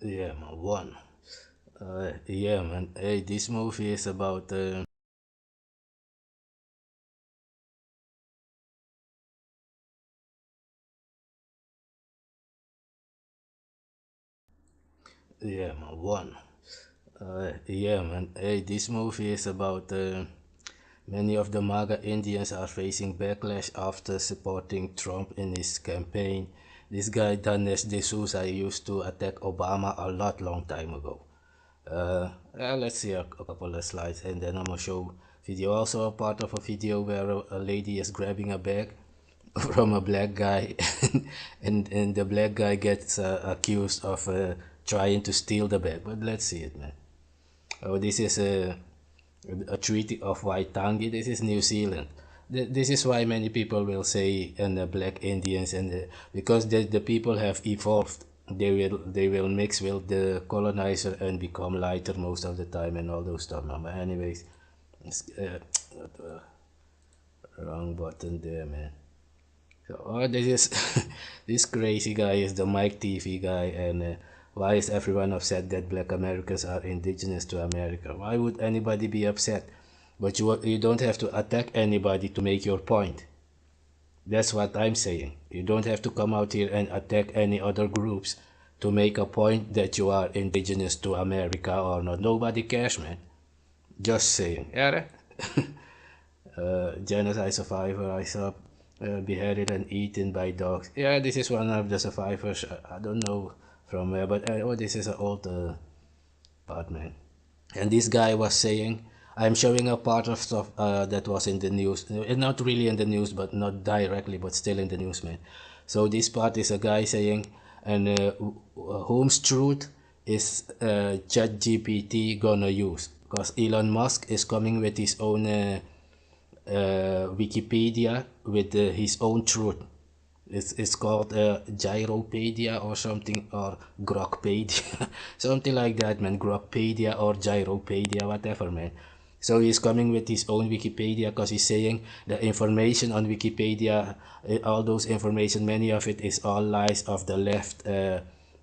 Yeah, man, one. Yeah, man. Hey, this movie is about. Yeah, man, one. Yeah, man. Hey, this movie is about. Many of the MAGA Indians are facing backlash after supporting Trump in his campaign. This guy, Dinesh D'Souza, used to attack Obama a lot long time ago. Let's see a couple of slides and then I'm gonna show video. Also a part of a video where a lady is grabbing a bag from a black guy and the black guy gets accused of trying to steal the bag. But let's see it, man. Oh, this is a treaty of Waitangi. This is New Zealand. This is why many people will say and the black Indians and because the people have evolved. They will mix with the colonizer and become lighter most of the time and all those stuff. But anyways, it's, wrong button there, man. So, oh, this is this crazy guy is the Mike TV guy, and why is everyone upset that Black Americans are indigenous to America? Why would anybody be upset? But you don't have to attack anybody to make your point. That's what I'm saying. You don't have to come out here and attack any other groups to make a point that you are indigenous to America or not. Nobody cares, man. Just saying. Yeah. Genocide survivor I saw beheaded and eaten by dogs. Yeah, this is one of the survivors. I don't know from where, but oh, this is an old part, man. And this guy was saying, I'm showing a part of stuff that was in the news. Not really in the news, but not directly, but still in the news, man. So this part is a guy saying, and whom's truth is ChatGPT gonna use? Because Elon Musk is coming with his own Wikipedia with his own truth. It's called Gyropedia or something, or Grokpedia, something like that, man. Grokpedia or Gyropedia, whatever, man. So he's coming with his own Wikipedia because he's saying the information on Wikipedia, all those information, many of it is all lies of the left,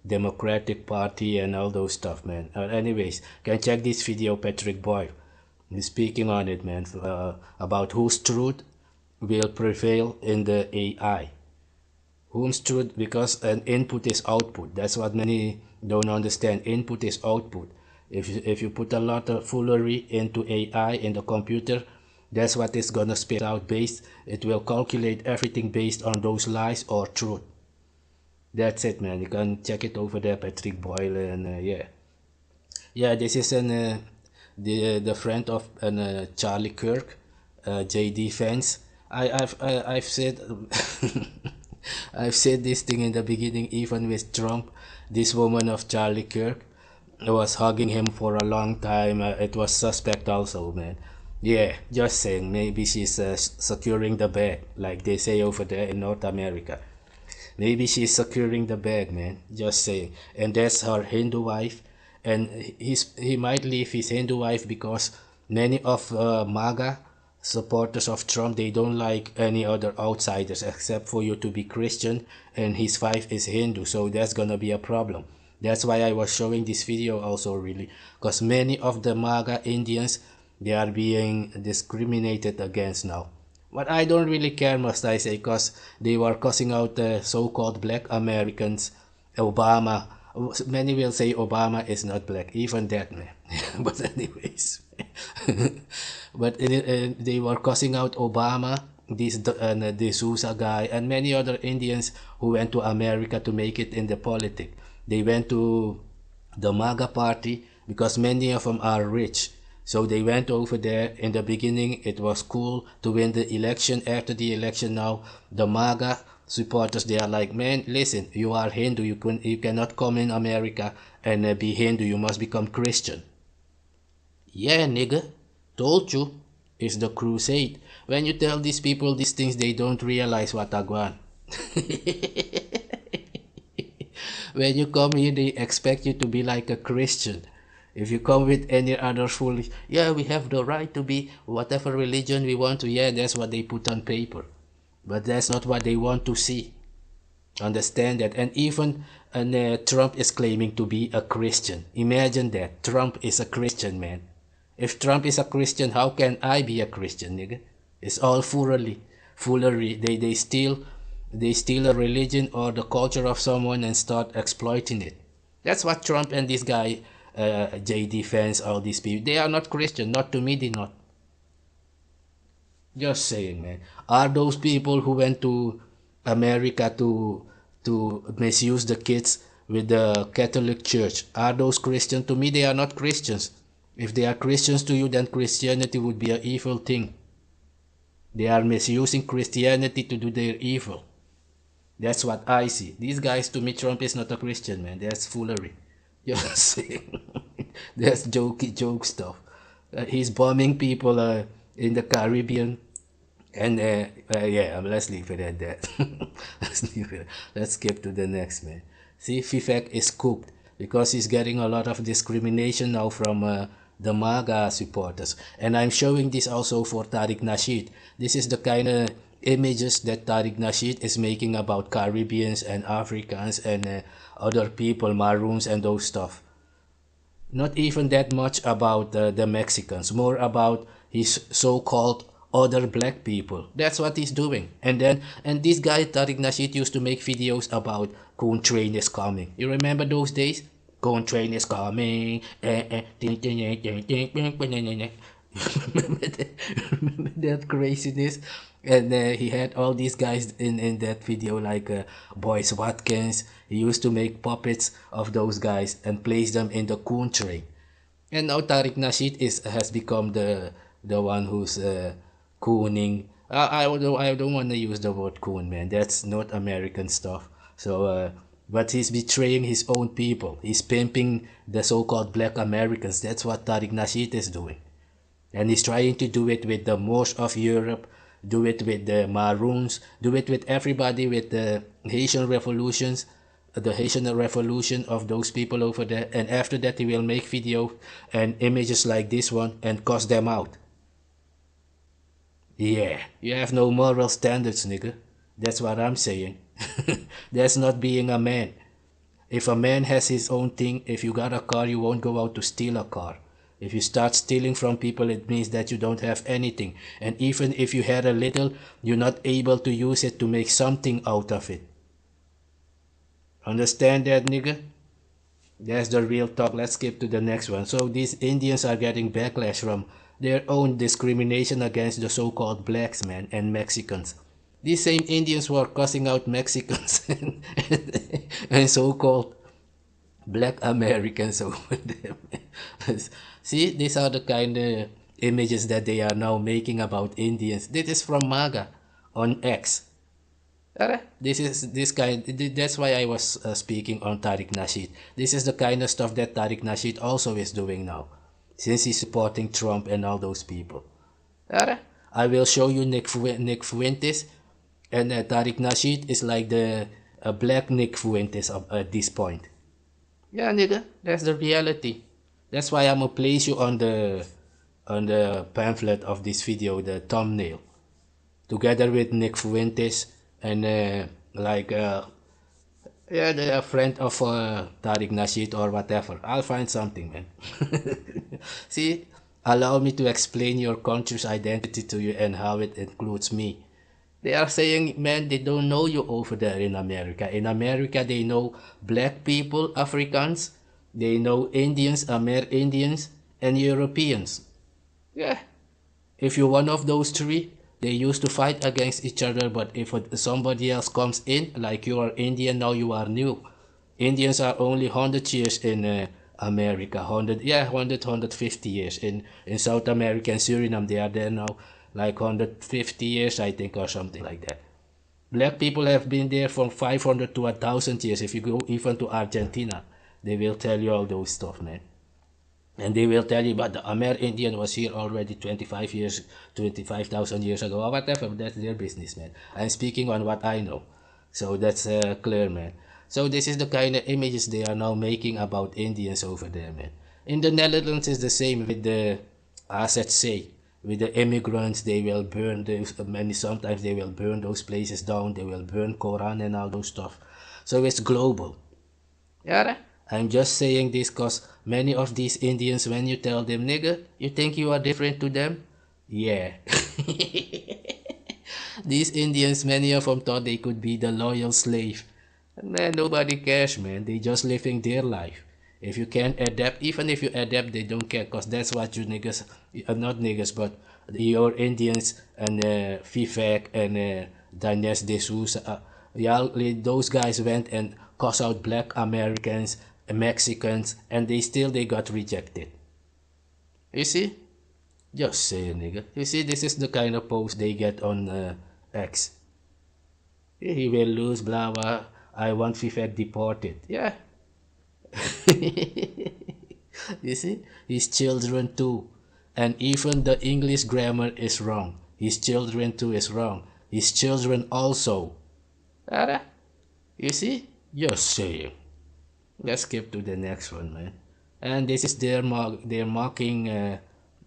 Democratic Party and all those stuff, man. Anyways, can check this video, Patrick Boy. He's speaking on it, man, about whose truth will prevail in the AI. Whom's truth, because an input is output. That's what many don't understand. Input is output. If you put a lot of foolery into AI in the computer, that's what it's gonna spit out based. It will calculate everything based on those lies or truth. That's it, man. You can check it over there, Patrick Boyle, and yeah. This is the friend of Charlie Kirk, JD Vance. I've said I've said this thing in the beginning, even with Trump. This woman of Charlie Kirk was hugging him for a long time. It was suspect also, man. Yeah, just saying. Maybe she's securing the bag, like they say over there in North America. Maybe she's securing the bag, man. Just saying. And that's her Hindu wife. And he might leave his Hindu wife because many of MAGA supporters of Trump, they don't like any other outsiders except for you to be Christian, and his wife is Hindu, so that's gonna be a problem. That's why I was showing this video also, really, because many of the MAGA Indians, they are being discriminated against now. But I don't really care, must I say, because they were cussing out the so-called black Americans, Obama. Many will say Obama is not black, even that, man. But anyways, but they were cussing out Obama, the Sousa guy, and many other Indians who went to America to make it in the politics. They went to the MAGA party because many of them are rich. So they went over there. In the beginning, it was cool to win the election. After the election, now the MAGA supporters, they are like, man, listen, you are Hindu, you cannot come in America and be Hindu, you must become Christian. Yeah, nigga, told you, it's the crusade. When you tell these people these things, they don't realize what I want. When you come here, they expect you to be like a Christian. If you come with any other foolish, yeah, we have the right to be whatever religion we want to, yeah, that's what they put on paper. But that's not what they want to see. Understand that? And even Trump is claiming to be a Christian. Imagine that. Trump is a Christian, man. If Trump is a Christian, how can I be a Christian, nigga? It's all foolery. Foolery. They steal a religion or the culture of someone and start exploiting it. That's what Trump and this guy, JD fans, all these people, they are not Christian. Not to me, they not. Just saying, man. Are those people who went to America to misuse the kids with the Catholic Church? Are those Christians? To me, they are not Christians. If they are Christians to you, then Christianity would be an evil thing. They are misusing Christianity to do their evil. That's what I see. These guys, to me, Trump is not a Christian, man. That's foolery. Just saying. That's joke stuff. He's bombing people in the Caribbean. And yeah, let's leave it at that. Let's leave it. Let's skip to the next, man. See, Fifek is cooked because he's getting a lot of discrimination now from the MAGA supporters. And I'm showing this also for Tariq Nasheed. This is the kind of images that Tariq Nasheed is making about Caribbeans and Africans and other people, Maroons and those stuff. Not even that much about the Mexicans, more about his so-called other black people. That's what he's doing. And this guy Tariq Nasheed used to make videos about Coon Train is coming. You remember those days? Coon Train is coming. Remember that craziness? And he had all these guys in that video like Boyce Watkins. He used to make puppets of those guys and place them in the Coon Train. And now Tariq Nasheed has become the one who's cooning. I don't want to use the word coon, man. That's not American stuff. So but he's betraying his own people. He's pimping the so-called black Americans. That's what Tariq Nasheed is doing. And he's trying to do it with the Moors of Europe, do it with the Maroons, do it with everybody, with the Haitian revolutions, the Haitian revolution of those people over there. And after that he will make videos and images like this one and cuss them out. Yeah, you have no moral standards, nigga. That's what I'm saying. That's not being a man. If a man has his own thing, if you got a car, you won't go out to steal a car. If you start stealing from people, it means that you don't have anything. And even if you had a little, you're not able to use it to make something out of it. Understand that, nigga? That's the real talk. Let's skip to the next one. So these Indians are getting backlash from their own discrimination against the so-called blacks, man, and Mexicans. These same Indians were cussing out Mexicans and so-called black Americans over there. See, these are the kind of images that they are now making about Indians. This is from MAGA on X. That's why I was speaking on Tariq Nasheed. This is the kind of stuff that Tariq Nasheed also is doing now, since he's supporting Trump and all those people. I will show you Nick Fuentes, and Tariq Nasheed is like the black Nick Fuentes at this point. Yeah, nigga, that's the reality. That's why I'm gonna place you on the pamphlet of this video, the thumbnail, together with Nick Fuentes and yeah, they're a friend of Tariq Nasheed or whatever. I'll find something, man. See, allow me to explain your country's identity to you and how it includes me. They are saying, man, they don't know you over there in America. In America, they know black people, Africans. They know Indians, Indians, and Europeans. Yeah. If you're one of those three, they used to fight against each other, but if somebody else comes in, like you are Indian, now you are new. Indians are only 100 years in America, 150 years. In South America and Suriname, they are there now, like 150 years, I think, or something like that. Black people have been there from 500 to 1,000 years. If you go even to Argentina, they will tell you all those stuff, man. And they will tell you, but the Indian was here already 25,000 years ago, or whatever. That's their business, man. I'm speaking on what I know. So that's clear, man. So this is the kind of images they are now making about Indians over there, man. In the Netherlands, it's the same with the, as I say, with the immigrants. They will burn those, sometimes they will burn those places down. They will burn Quran and all those stuff. So it's global. Yeah, I'm just saying this because many of these Indians, when you tell them, nigga, you think you are different to them? Yeah. These Indians, many of them thought they could be the loyal slave. And man, nobody cares, man. They just living their life. If you can't adapt, even if you adapt, they don't care because that's what you niggas, not niggas, but your Indians and Vivek and Dinesh D'Souza, yeah, those guys went and cussed out black Americans, Mexicans, and they got rejected. You see? Just say, nigga. You see, this is the kind of post they get on X. He will lose, blah blah. I want Vivek deported. Yeah. You see? His children too. And even the English grammar is wrong. His children too is wrong. His children also. Ara? You see? Just saying. Let's skip to the next one, man. And this is they're mocking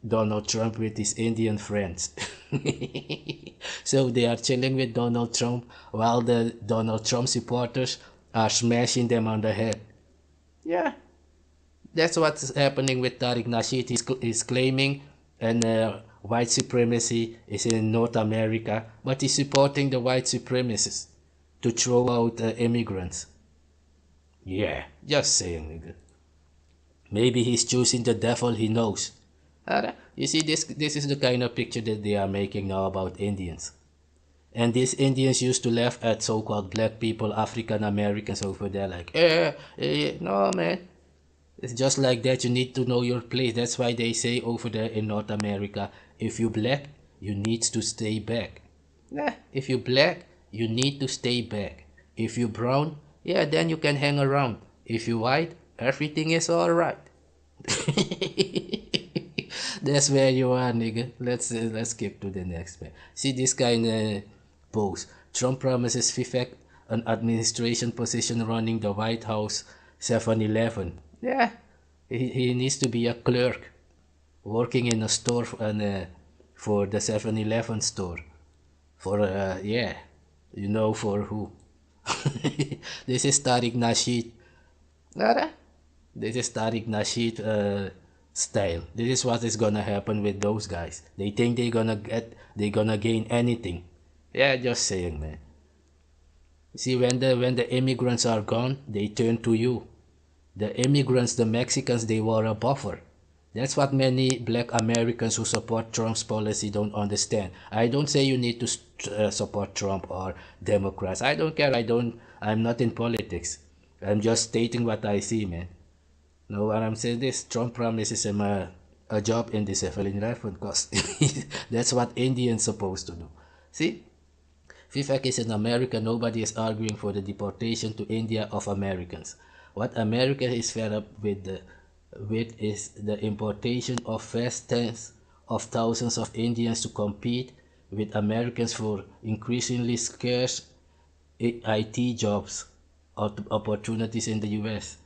Donald Trump with his Indian friends. So they are chilling with Donald Trump while the Donald Trump supporters are smashing them on the head. Yeah, that's what's happening with Tariq Nasheed. He's claiming and white supremacy is in North America, but he's supporting the white supremacists to throw out immigrants. Yeah, just saying, nigga. Maybe he's choosing the devil he knows. You see, this is the kind of picture that they are making now about Indians. And these Indians used to laugh at so-called black people, African Americans over there, like, no, man. It's just like that. You need to know your place. That's why they say over there in North America, if you black, you need to stay back. Yeah, if you black, you need to stay back. If you brown, yeah, then you can hang around. If you white, everything is alright. That's where you are, nigga. Let's skip to the next man. See this kind of post. Trump promises Vivek an administration position running the White House 7-Eleven. Yeah, he needs to be a clerk working in a store for the 7-Eleven store. For yeah, you know for who. This is Tariq Nasheed. This is Tariq Nasheed style. This is what is gonna happen with those guys. They think they're gonna gain anything. Yeah, just saying, man. See, when the immigrants are gone, they turn to you. The immigrants, the Mexicans, they were a buffer. That's what many black Americans who support Trump's policy don't understand. I don't say you need to support Trump or Democrats. I don't care. I'm not in politics. I'm just stating what I see, man. Know what I'm saying? This Trump promises him a job in the 7-Eleven because that's what Indians supposed to do. See? Vivek is in America. Nobody is arguing for the deportation to India of Americans. What America is fed up with is the importation of vast tens of thousands of Indians to compete with Americans for increasingly scarce IT jobs or opportunities in the US.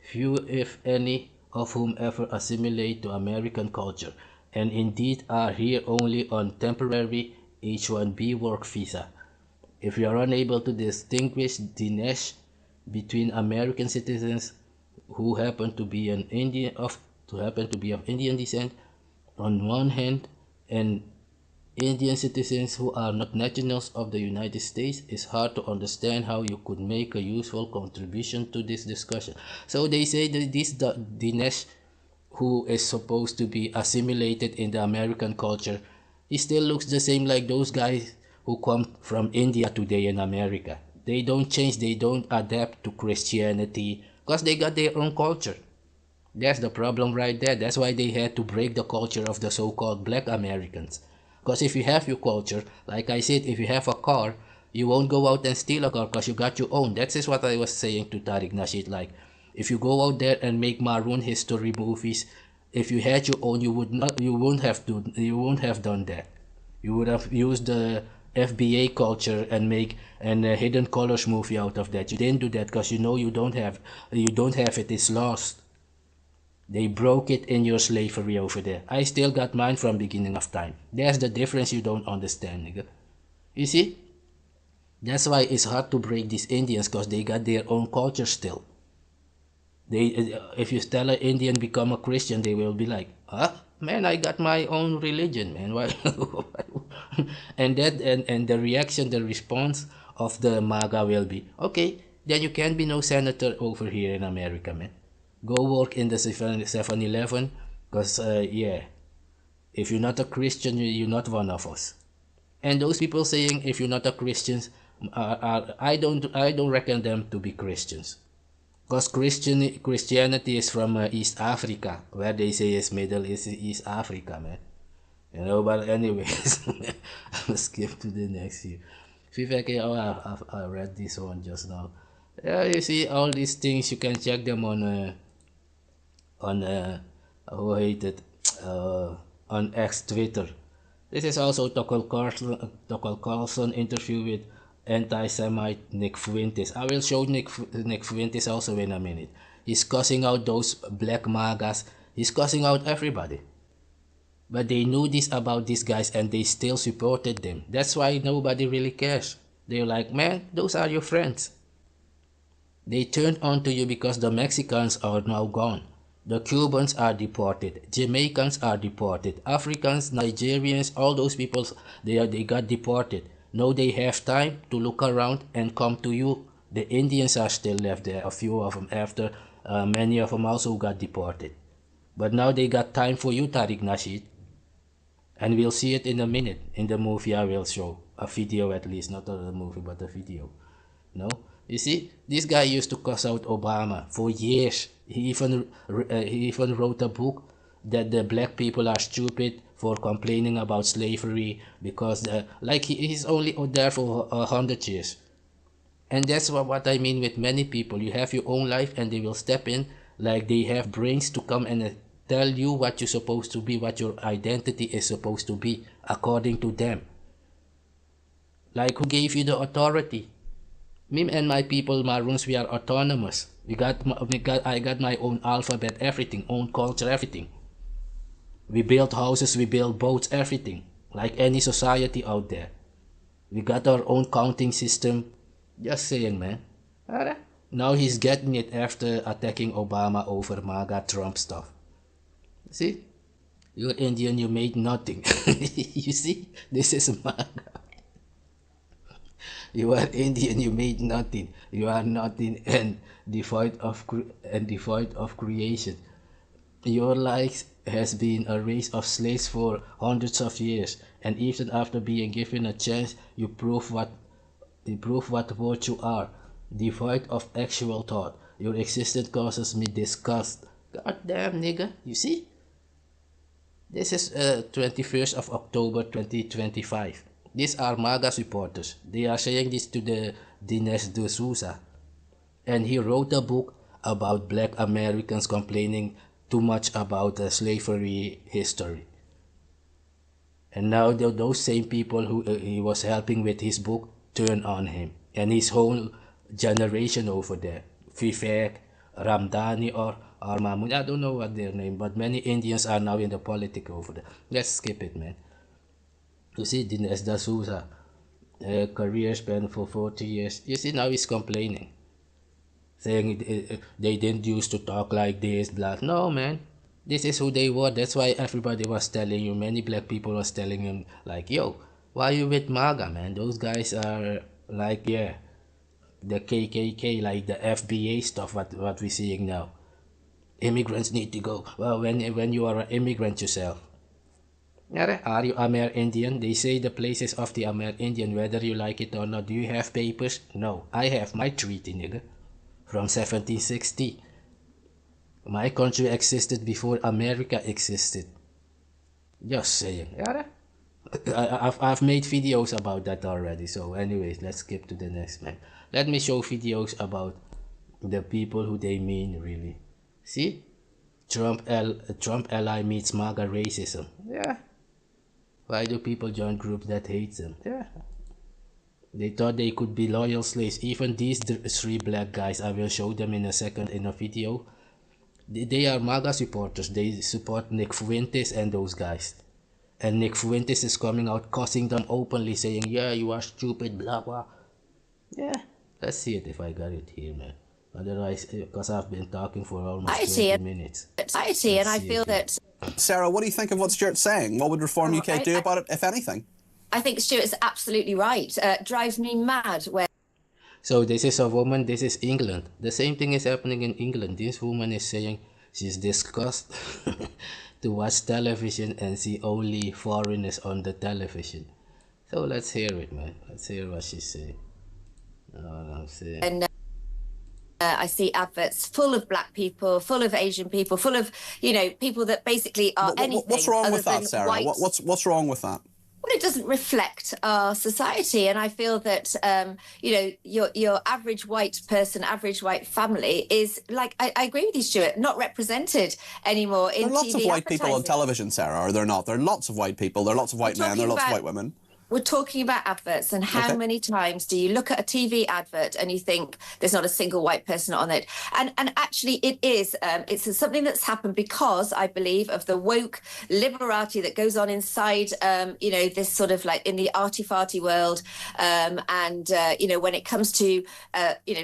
Few, if any, of whom ever assimilate to American culture, and indeed are here only on temporary H-1B work visa. If you are unable to distinguish Dinesh between American citizens who happen to be of Indian descent on one hand and Indian citizens who are not nationals of the United States, it's hard to understand how you could make a useful contribution to this discussion. So they say that this Dinesh, who is supposed to be assimilated in the American culture, he still looks the same like those guys who come from India today in America. They don't change, they don't adapt to Christianity because they got their own culture. That's the problem right there. That's why they had to break the culture of the so-called black Americans. Because if you have your culture, like I said, if you have a car, you won't go out and steal a car because you got your own. That is what I was saying to Tariq Nasheed. Like, if you go out there and make maroon history movies, if you had your own, you won't have done that. You would have used the FBA culture and make a Hidden Colors movie out of that. You didn't do that because you know you don't have it. It's lost. They broke it in your slavery over there. I still got mine from beginning of time. There's the difference you don't understand, nigga. You see? That's why it's hard to break these Indians, because they got their own culture still. If you tell an Indian become a Christian, they will be like, huh? Man, I got my own religion, man. Why? And the reaction, the response of the MAGA will be, okay, then you can't be no senator over here in America, man. Go work in the 7-Eleven, because yeah, if you're not a Christian, you're not one of us. And those people saying if you're not a Christian, I don't reckon them to be Christians. Because Christianity is from East Africa, where they say is Middle East Africa, man. But anyways, I'll skip to the next here. Vivek, oh, I read this one just now. Yeah, you see all these things, you can check them on who hate it, on X Twitter. This is also Tucker Carlson interview with anti-Semite Nick Fuentes. I will show Nick Fuentes also in a minute. He's cussing out those black MAGAs. He's cussing out everybody. But they knew this about these guys and they still supported them. That's why nobody really cares. They're like, man, those are your friends. They turned on to you because the Mexicans are now gone. The Cubans are deported. Jamaicans are deported. Africans, Nigerians, all those people, they got deported. Now they have time to look around and come to you. The Indians are still left there, a few of them, after many of them also got deported. But now they got time for you, Tariq Nasheed. And we'll see it in a minute. In the movie I will show. A video at least, not a movie, but a video. No? You see, this guy used to cuss out Obama for years. He even wrote a book that the black people are stupid for complaining about slavery because like he's only there for 100 years. And that's what I mean with many people. You have your own life and they will step in like they have brains to come and tell you what you're supposed to be, what your identity is supposed to be according to them. Like, who gave you the authority? Me and my people, Maroons, we are autonomous. I got my own alphabet, everything, own culture, everything. We build houses, we build boats, everything. Like any society out there. We got our own counting system. Just saying, man. Now he's getting it after attacking Obama over MAGA Trump stuff. See? You're Indian, you made nothing. You see? This is MAGA. You are Indian, you made nothing. You are nothing and devoid of creation. Your life has been a race of slaves for hundreds of years, and even after being given a chance, you prove what what you are, devoid of actual thought. Your existence causes me disgust. God damn, nigga, you see? This is 21st of October 2025. These are MAGA supporters. They are saying this to the Dinesh D'Souza. And he wrote a book about black Americans complaining too much about the slavery history. And now those same people who he was helping with his book turn on him. And his whole generation over there. Vivek, Ramdani or Mahmoud, I don't know what their name, but many Indians are now in the politics over there. Let's skip it, man. You see, Dinesh D'Souza, career span for 40 years. You see, now he's complaining. Saying they didn't used to talk like this, blah. No, man. This is who they were. That's why everybody was telling you, many black people was telling him, like, yo, why you with MAGA, man? Those guys are like, yeah, the KKK, like the FBA stuff, what we're seeing now. Immigrants need to go. Well, when you are an immigrant yourself, are you Amer Indian? They say the places of the Amer Indian, whether you like it or not. Do you have papers? No, I have my treaty, nigga, from 1760. My country existed before America existed. Just saying. I've made videos about that already. So anyways, let's skip to the next, man. Let me show videos about the people who they mean, really. See? Trump ally meets MAGA racism. Yeah. Why do people join groups that hate them? Yeah. They thought they could be loyal slaves. Even these three black guys, I will show them in a second in a video. They are MAGA supporters. They support Nick Fuentes and those guys. And Nick Fuentes is coming out cussing them openly, saying, yeah, you are stupid, blah, blah. Yeah, let's see it if I got it here, man. Otherwise, because I've been talking for almost Society 20 and minutes. society, Let's and I see feel it here. that Sarah, what do you think of what Stuart's saying? What would Reform UK do about it, if anything? I think Stuart's absolutely right. Drives me mad when So this is a woman, this is England. The same thing is happening in England. This woman is saying she's disgusted to watch television and see only foreigners on the television. So let's hear it, man. Let's hear what she's saying. I'm saying. I see adverts full of black people, full of Asian people, full of, people that basically are anything What's wrong other with that, than Sarah? white. What's wrong with that? Well, it doesn't reflect our society, and I feel that your average white person, average white family is like I agree with you, Stuart, not represented anymore in There are lots TV of white people on advertising. television, Sarah, or they're not. There are lots of white people. There are lots of white men. There are lots of white women. We're talking about adverts, and how many times do you look at a TV advert and you think there's not a single white person on it? And actually, it is. It's something that's happened because I believe of the woke liberati that goes on inside, this sort of like in the arty-farty world. When it comes to,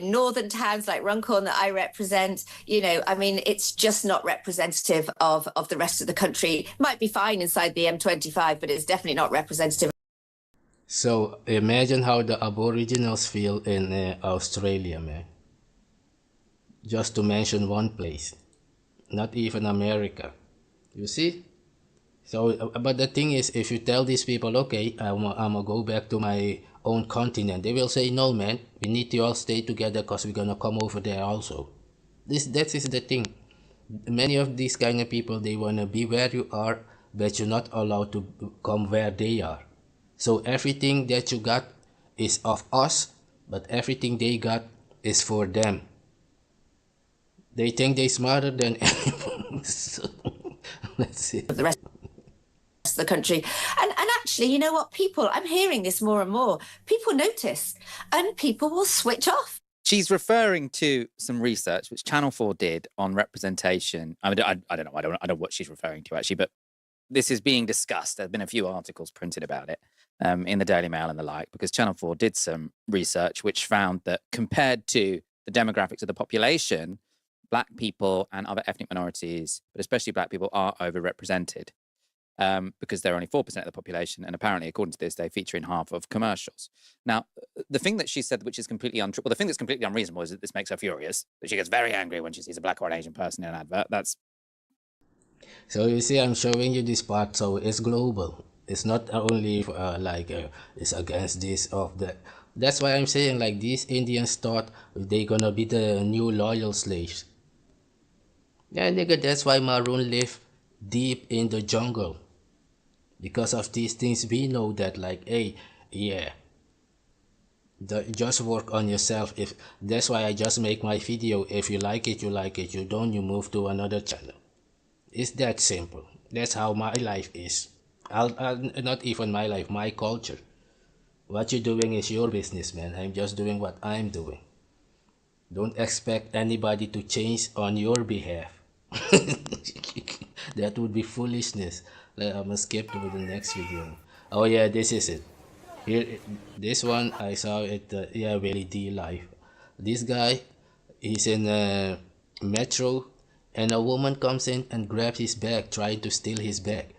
northern towns like Runcorn that I represent, it's just not representative of the rest of the country. It might be fine inside the M25, but it's definitely not representative. So imagine how the Aboriginals feel in Australia, man. Just to mention one place, not even America. You see? So, but the thing is, if you tell these people, okay, I'm gonna go back to my own continent, they will say, no, man, we need to all stay together because we're gonna come over there also. That is the thing. Many of these kind of people, they wanna be where you are, but you're not allowed to come where they are. So everything that you got is of us, but everything they got is for them. They think they're smarter than anyone. So, let's see. The rest of the country. And actually, you know what? I'm hearing this more and more. People notice and people will switch off. She's referring to some research which Channel 4 did on representation. I mean, I don't know. I don't know what she's referring to, actually, but this is being discussed. There have been a few articles printed about it in the Daily Mail and the like, because Channel 4 did some research which found that compared to the demographics of the population, black people and other ethnic minorities, but especially black people, are overrepresented because they're only 4% of the population. And apparently, according to this, they feature in half of commercials. Now, the thing that she said, which is completely untrue, well, the thing that's completely unreasonable is that this makes her furious, that she gets very angry when she sees a black or an Asian person in an advert. That's... So you see, I'm showing you this part, so it's global. It's not only it's against this or that. That's why I'm saying, like, these Indians thought they're gonna be the new loyal slaves. Yeah, nigga, that's why Maroon live deep in the jungle. Because of these things, we know that, like, hey, yeah, just work on yourself. If that's why I just make my video. If you like it, you like it. You don't, you move to another channel. It's that simple. That's how my life is. Not even my life, my culture. What you're doing is your business, man. I'm just doing what I'm doing. Don't expect anybody to change on your behalf. That would be foolishness. I'm gonna skip to the next video. Oh yeah, this is it. Here, this one I saw it. Yeah, really D live. This guy, he's in a metro, and a woman comes in and grabs his bag, trying to steal his bag.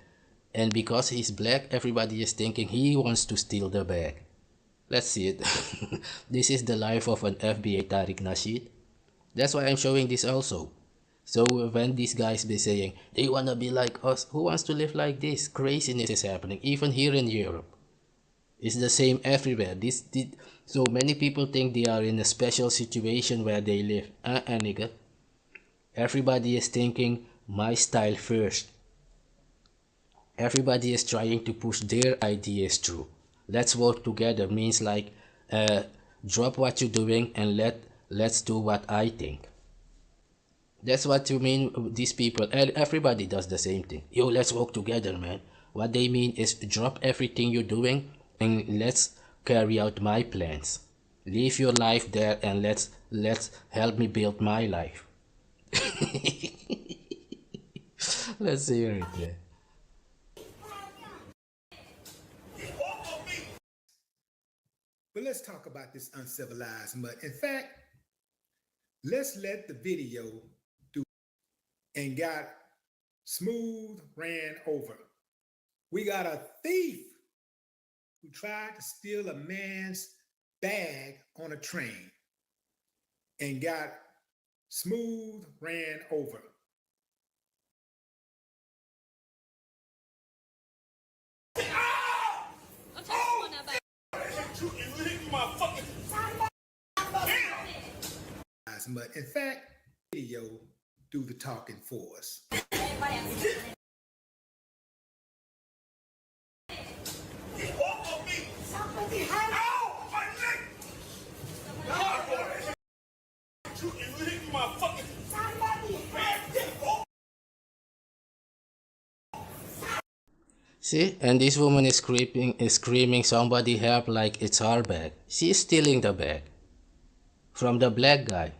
And because he's black, everybody is thinking he wants to steal the bag. Let's see it. This is the life of an FBA Tariq Nasheed. That's why I'm showing this also. So when these guys be saying, they wanna be like us, who wants to live like this? Craziness is happening, even here in Europe. It's the same everywhere. So many people think they are in a special situation where they live. Nigga. Everybody is thinking, my style first. Everybody is trying to push their ideas through. Let's work together means like drop what you're doing and let's do what I think. That's what you mean. These people, everybody does the same thing. Yo, let's work together, man. What they mean is drop everything you're doing and let's carry out my plans. Leave your life there and let's help me build my life. Let's hear it, man. But let's talk about this uncivilized mud. In fact, let's let the video do and got smooth ran over. We got a thief who tried to steal a man's bag on a train and got smooth ran over. But in fact, video do the talking for us. See, and this woman is screaming somebody help like it's her bag. She's stealing the bag from the black guy.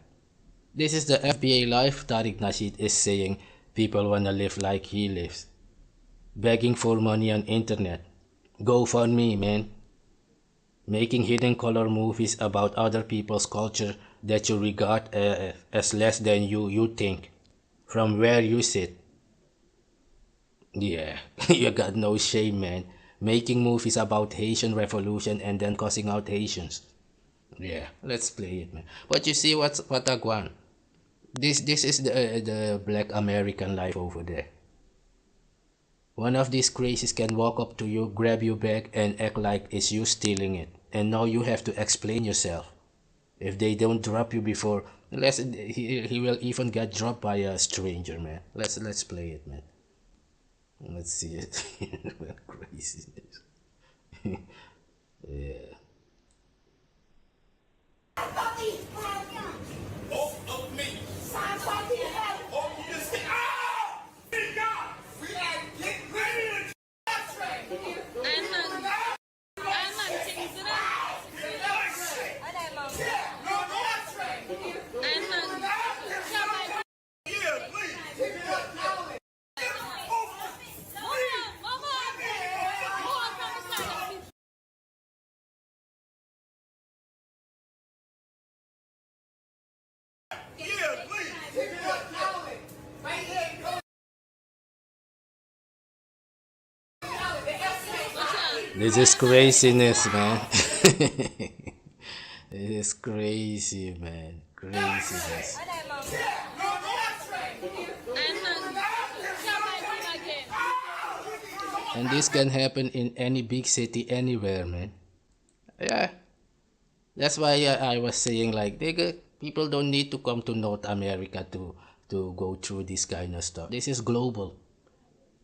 This is the FBA life. Tariq Nasheed is saying people wanna live like he lives. Begging for money on internet. Go fund me, man. Making hidden color movies about other people's culture that you regard as less than you think. From where you sit. Yeah, you got no shame, man. Making movies about Haitian revolution and then cussing out Haitians. Yeah, let's play it, man. But you see what I want. This is the black American life over there. One of these crazies can walk up to you, grab your bag, and act like it's you stealing it. And now you have to explain yourself. If they don't drop you before, he will even get dropped by a stranger, man. Let's play it, man. Let's see it. Craziness. Yeah. This is craziness, man. This is crazy, man. Craziness. And this can happen in any big city anywhere, man. Yeah. That's why I was saying, like, people don't need to come to North America to go through this kind of stuff. This is global.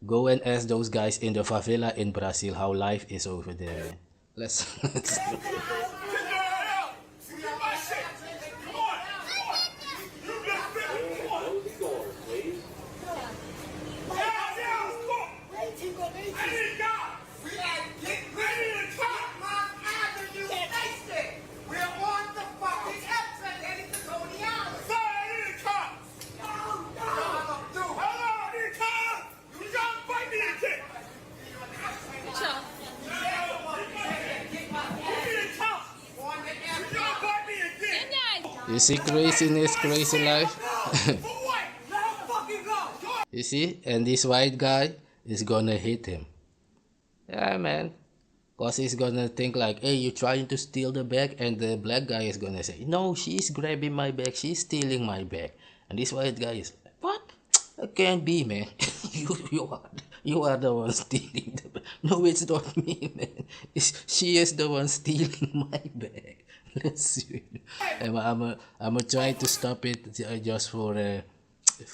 Go and ask those guys in the favela in Brazil how life is over there, man. Let's You see craziness, crazy life? You see? And this white guy is gonna hit him. Yeah, man. Cause he's gonna think like, hey, you're trying to steal the bag, and the black guy is gonna say, no, she's grabbing my bag, she's stealing my bag. And this white guy is like, what? It can't be, man. you are the one stealing the bag. No, it's not me, man. She is the one stealing my bag. Let's see. I'm trying to stop it just for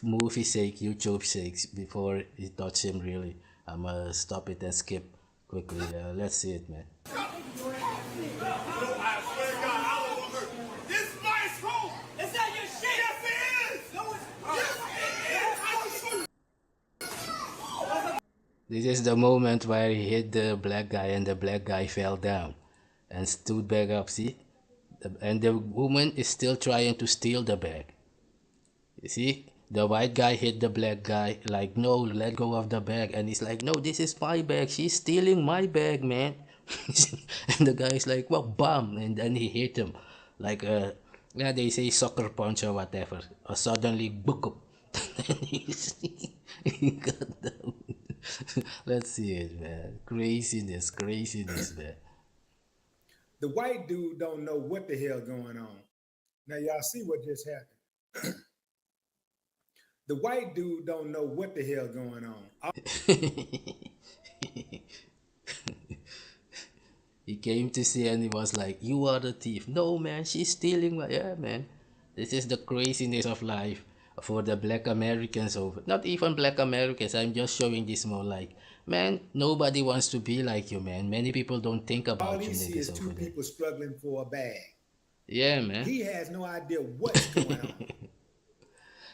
movie sake, YouTube sake, before it touch him really. I'm stop it and skip quickly. Let's see it, man. This is the moment where he hit the black guy and the black guy fell down and stood back up, see? And the woman is still trying to steal the bag. You see? The white guy hit the black guy like, no, let go of the bag. And he's like, no, this is my bag. She's stealing my bag, man. And the guy's like, well, bam, and then he hit him like yeah, they say sucker punch or whatever, or suddenly book. And he got down. Let's see it, man. Craziness, man. The white dude don't know what the hell going on. Now y'all see what just happened. The white dude don't know what the hell going on. He came to see and he was like, you are the thief. No, man, she's stealing my... Yeah, man. This is the craziness of life for the black Americans over... Not even black Americans. I'm just showing this more like, man, nobody wants to be like you, man. Many people don't think about All you he see niggas is two over there. people struggling for a bag. Yeah, man. He has no idea what's going on.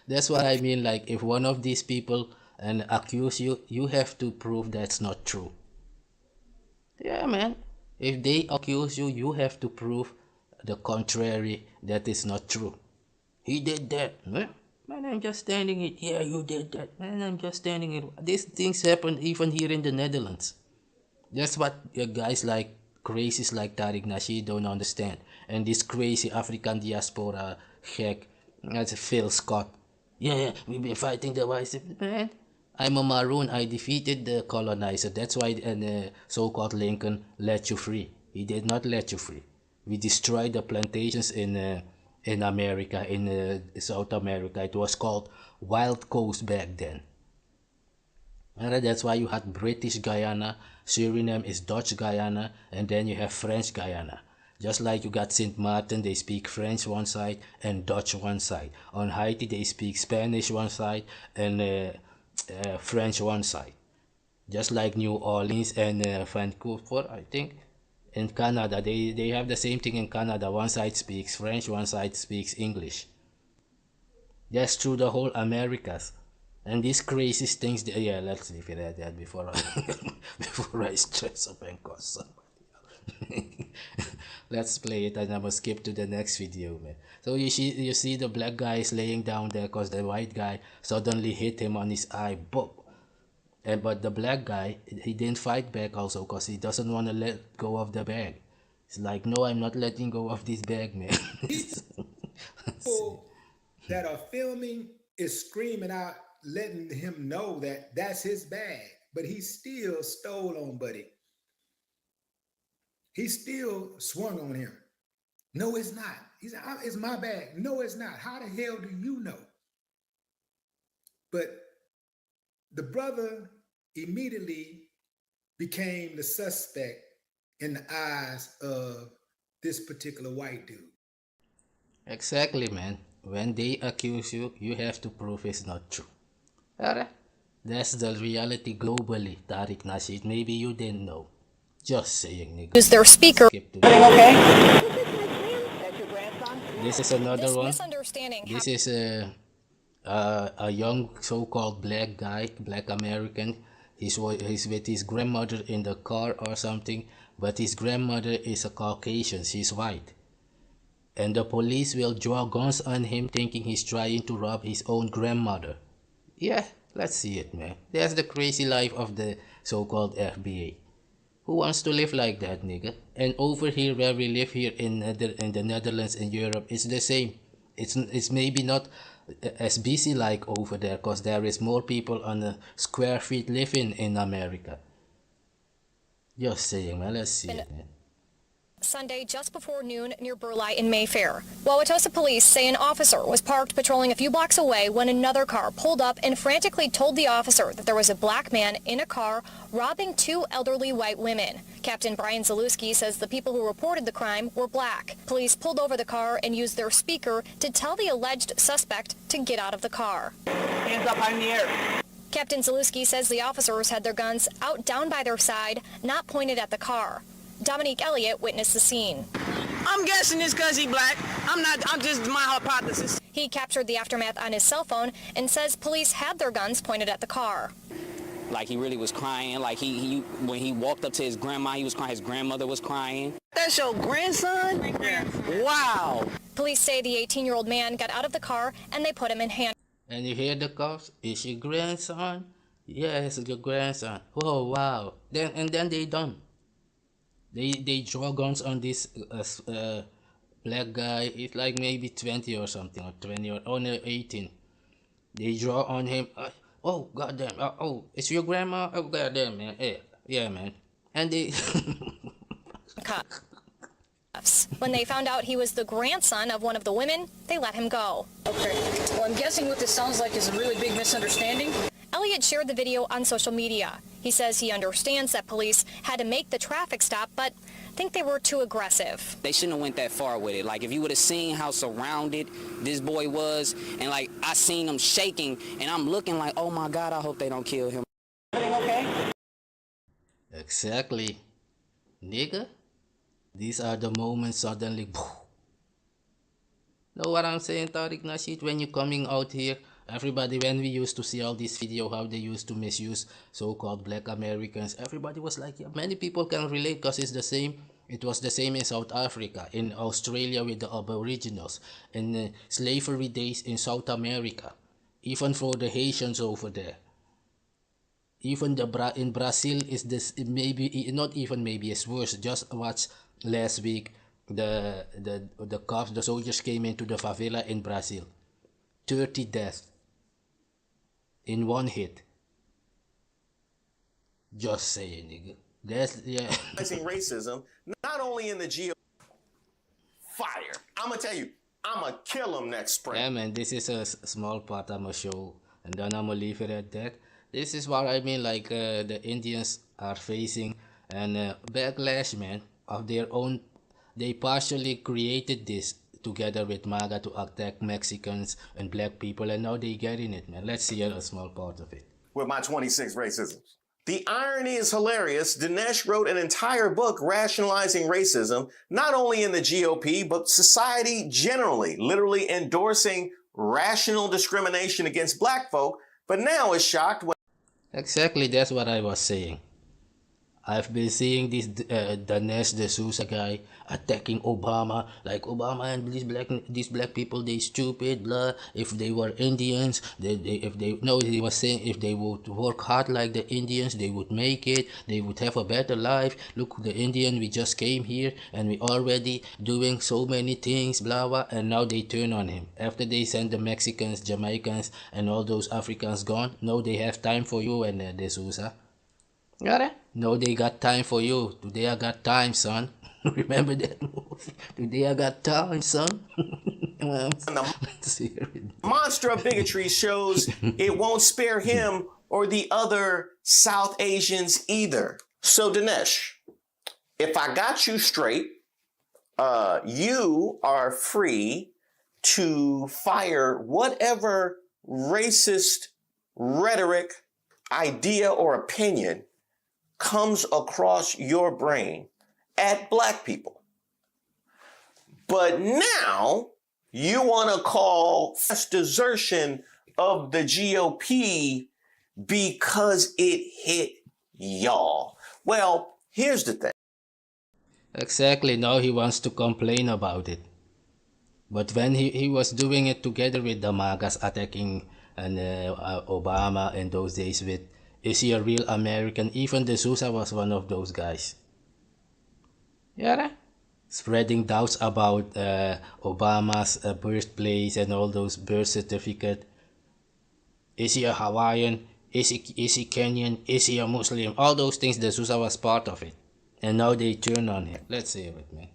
That's what I mean. Like, if one of these people and accuse you, you have to prove that's not true. Yeah, man. If they accuse you, you have to prove the contrary, that is not true. He did that. Man, I'm just standing it. Yeah, you did that. Man, I'm just standing it. These things happen even here in the Netherlands. That's what guys like crazies like Tariq Nasheed don't understand. And this crazy African diaspora gek, that's Phil Scott. Yeah, we've been fighting the whites. Man, I'm a maroon. I defeated the colonizer. That's why so-called Lincoln let you free. He did not let you free. We destroyed the plantations in America, in South America. It was called Wild Coast back then. And that's why you had British Guyana, Suriname is Dutch Guyana, and then you have French Guyana. Just like you got Sint Maarten, they speak French one side and Dutch one side. On Haiti, they speak Spanish one side and French one side. Just like New Orleans and Vancouver, I think. In Canada, they have the same thing in Canada. One side speaks French, one side speaks English. That's through the whole Americas. And these crazy things, yeah, let's leave it at that before I stress up and cause somebody. Let's play it and I'm gonna skip to the next video, man. So you see the black guy is laying down there because the white guy suddenly hit him on his eye, boom. But the black guy, he didn't fight back also because he doesn't want to let go of the bag. He's like, no, I'm not letting go of this bag, man. People that are filming is screaming out, letting him know that that's his bag, but he still stole on Buddy. He still swung on him. No, it's not. He said, it's my bag. No, it's not. How the hell do you know? But the brother immediately became the suspect in the eyes of this particular white dude. Exactly, man. When they accuse you, you have to prove it's not true. Alright? That's the reality globally, Tariq Nasheed. Maybe you didn't know. Just saying, nigga. Use their speaker. This is another one. Misunderstanding. This is a young so-called black guy, black American. He's with his grandmother in the car or something, but his grandmother is a Caucasian. She's white. And the police will draw guns on him thinking he's trying to rob his own grandmother. Yeah, let's see it, man. That's the crazy life of the so-called FBA. Who wants to live like that, nigga? And over here, where we live here in the Netherlands and Europe, it's the same. It's maybe not as busy like over there, because there is more people on a square feet living in America. Just saying, man. Let's see it, man. Sunday just before noon near Burleigh in Mayfair. Wauwatosa police say an officer was parked patrolling a few blocks away when another car pulled up and frantically told the officer that there was a black man in a car robbing two elderly white women. Captain Brian Zalewski says the people who reported the crime were black. Police pulled over the car and used their speaker to tell the alleged suspect to get out of the car. Hands up high in the air. Captain Zalewski says the officers had their guns out down by their side, not pointed at the car. Dominique Elliott witnessed the scene. I'm guessing it's because he black. I'm just my hypothesis. He captured the aftermath on his cell phone and says police had their guns pointed at the car. Like he really was crying. Like he when he walked up to his grandma, he was crying. His grandmother was crying. That's your grandson? Wow. Police say the 18-year-old man got out of the car and they put him in handcuffs. And you hear the cops? Is your grandson? Yes, your grandson. Oh wow. Then they done. They draw guns on this black guy. It's like maybe 20 or something, or 20 or oh no, 18. They draw on him. Oh goddamn! Oh, it's your grandma. Oh goddamn, man. Yeah, man. And they cuffs. When they found out he was the grandson of one of the women, they let him go. Okay. Well, I'm guessing what this sounds like is a really big misunderstanding. Elliot shared the video on social media. He says he understands that police had to make the traffic stop, but think they were too aggressive. They shouldn't have went that far with it. Like, if you would have seen how surrounded this boy was, and like I seen him shaking, and I'm looking like, oh my God, I hope they don't kill him. Everything okay? exactly, nigga. These are the moments suddenly. Know what I'm saying, Tariq Nasheed? When you coming out here, everybody, when we used to see all these video how they used to misuse so-called black Americans, everybody was like, yeah, many people can relate because it's the same. It was the same in South Africa, in Australia with the Aboriginals, in slavery days in South America, even for the Haitians over there. Even in Brazil is this maybe not even maybe it's worse. Just watch last week the cops, the soldiers came into the favela in Brazil. 30 deaths in one hit. Just saying, nigga. That's yeah. Racism, not only in the geo fire. I'ma tell you, I'ma kill them next spring. Yeah, man, this is a small part I'ma show, and then I'ma leave it at that. This is what I mean, like the Indians are facing an backlash, man, of their own. They partially created this together with MAGA to attack Mexicans and black people, and now they getting it, man. Let's see a small part of it. With my 26 racisms. The irony is hilarious. Dinesh wrote an entire book rationalizing racism, not only in the GOP, but society generally, literally endorsing rational discrimination against black folk, but now is shocked when... Exactly, that's what I was saying. I've been seeing this Dinesh D'Souza guy attacking Obama, like Obama and these black people, they stupid, blah. If they were Indians, he was saying if they would work hard like the Indians, they would make it, they would have a better life. Look, the Indian, we just came here and we already doing so many things, blah blah, and now they turn on him. After they send the Mexicans, Jamaicans, and all those Africans gone, now they have time for you and D'Souza. Got it? No, they got time for you. Today I got time, son. Remember that movie? Today I got time, son. The monster of bigotry shows it won't spare him or the other South Asians either. So Dinesh, if I got you straight, you are free to fire whatever racist rhetoric, idea, or opinion comes across your brain at black people. But now you want to call desertion of the GOP because it hit y'all. Well, here's the thing. Exactly, now he wants to complain about it. But when he was doing it together with the MAGAs attacking and Obama in those days with, is he a real American? Even D'Souza was one of those guys. Yeah, spreading doubts about Obama's birthplace and all those birth certificate. Is he a Hawaiian? Is he Kenyan? Is he a Muslim? All those things, D'Souza was part of it. And now they turn on him. Let's see it, man.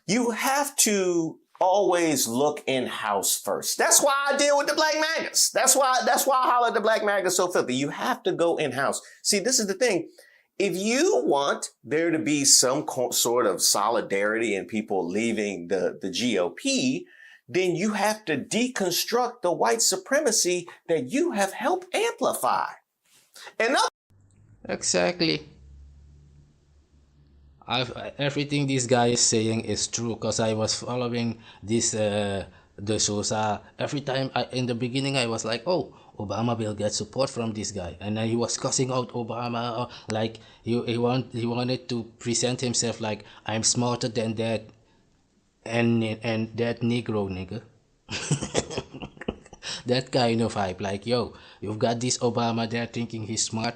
You have to always look in-house first. That's why I deal with the black MAGAs. That's why I holler at the black MAGAs so filthy. You have to go in-house. See, this is the thing. If you want there to be some sort of solidarity in people leaving the GOP, then you have to deconstruct the white supremacy that you have helped amplify. Exactly. Everything this guy is saying is true because I was following this D'Souza. Every time in the beginning I was like, oh, Obama will get support from this guy, and then he was cussing out Obama, like he wanted to present himself like I'm smarter than that and that Negro nigga. That kind of hype, like, yo, you've got this Obama there thinking he's smart.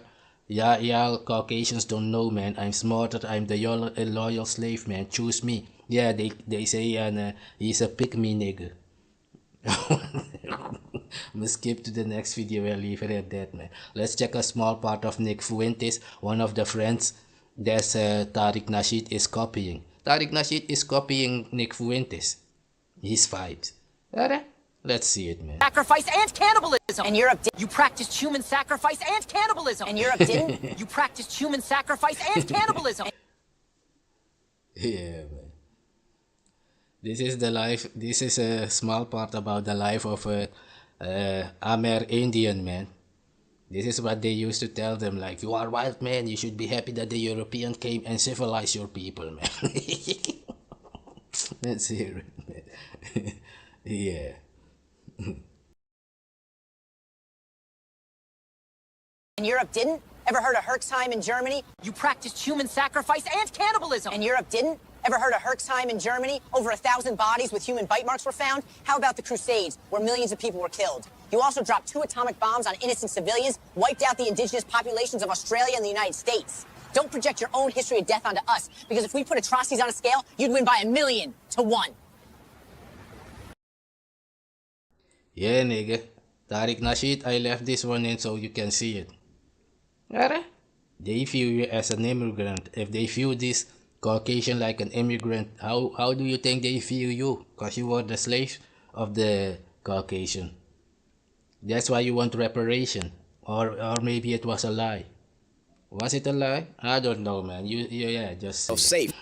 Yeah, yeah, Caucasians don't know, man. I'm smarter. I'm the loyal slave, man. Choose me. Yeah, they say, and he's a pick me nigga. I'm gonna skip to the next video and leave it at that, man. Let's check a small part of Nick Fuentes, one of the friends that Tariq Nasheed is copying. Tariq Nasheed is copying Nick Fuentes. His vibes. Alright, let's see it, man. Sacrifice and cannibalism. And Europe did. You practiced human sacrifice and cannibalism. And Europe didn't. You practiced human sacrifice and cannibalism. Yeah, man. This is the life. This is a small part about the life of a Amer Indian, man. This is what they used to tell them, like, you are wild, man. You should be happy that the European came and civilized your people, man. Let's hear it, man. Yeah. And Europe didn't. Ever heard of Herxheim in Germany? You practiced human sacrifice and cannibalism. And Europe didn't. Ever heard of Herxheim in Germany? Over 1,000 bodies with human bite marks were found. How about the Crusades, where millions of people were killed? You also dropped 2 atomic bombs on innocent civilians, wiped out the indigenous populations of Australia and the United States. Don't project your own history of death onto us, because if we put atrocities on a scale, you'd win by 1,000,000 to 1. Yeah, nigga. Tariq Nasheed, I left this one in so you can see it. Alright? They view you as an immigrant. If they view this Caucasian like an immigrant, how do you think they view you? Because you were the slave of the Caucasian. That's why you want reparation. Or maybe it was a lie. Was it a lie? I don't know, man. Yeah, just say safe.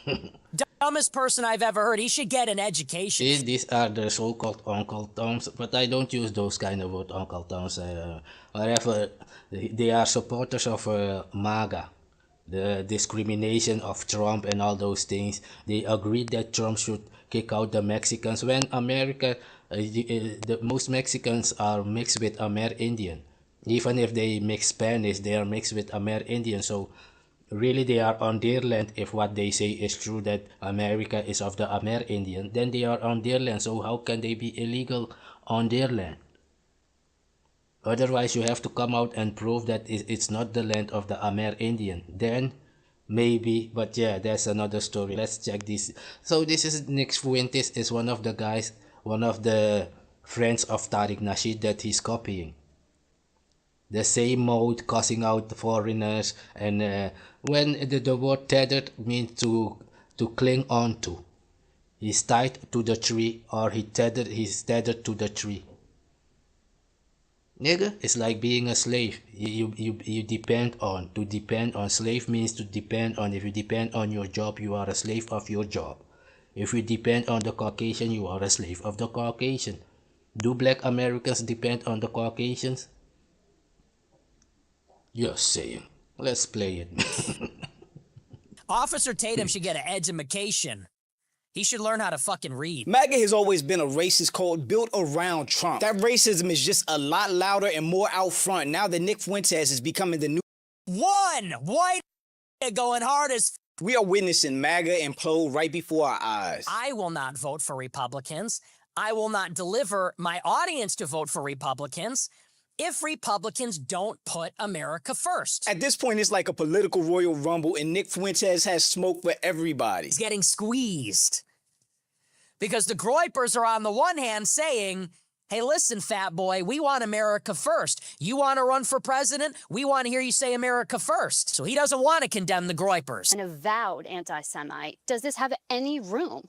Dumbest person I've ever heard. He should get an education. See, these are the so-called Uncle Toms, but I don't use those kind of words, Uncle Toms. Whatever, they are supporters of MAGA, the discrimination of Trump and all those things. They agreed that Trump should kick out the Mexicans when America, the most Mexicans are mixed with Amer Indian. Even if they mix Spanish, they are mixed with Amer Indian. So really they are on their land. If what they say is true, that America is of the Amer Indian, then they are on their land. So how can they be illegal on their land? Otherwise you have to come out and prove that it's not the land of the Amer Indian. Then maybe, but yeah, that's another story. Let's check this. So this is Nick Fuentes, is one of the guys, one of the friends of Tariq Nasheed that he's copying. The same mode, cussing out the foreigners, and when the word tethered means to cling on to. He's tied to the tree, or he's tethered to the tree. Nigga, it's like being a slave. You depend on. To depend on. Slave means to depend on. If you depend on your job, you are a slave of your job. If you depend on the Caucasian, you are a slave of the Caucasian. Do black Americans depend on the Caucasians? Just saying. Let's play it. Officer Tatum should get an education. He should learn how to fucking read. MAGA has always been a racist cult built around Trump. That racism is just a lot louder and more out front now that Nick Fuentes is becoming the new one white going hard as we are witnessing MAGA implode right before our eyes. I will not vote for Republicans. I will not deliver my audience to vote for Republicans if Republicans don't put America first. At this point, it's like a political Royal Rumble, and Nick Fuentes has smoke for everybody. He's getting squeezed. Because the Groypers are on the one hand saying, hey, listen, fat boy, we want America first. You want to run for president? We want to hear you say America first. So he doesn't want to condemn the Groypers. An avowed anti-Semite. Does this have any room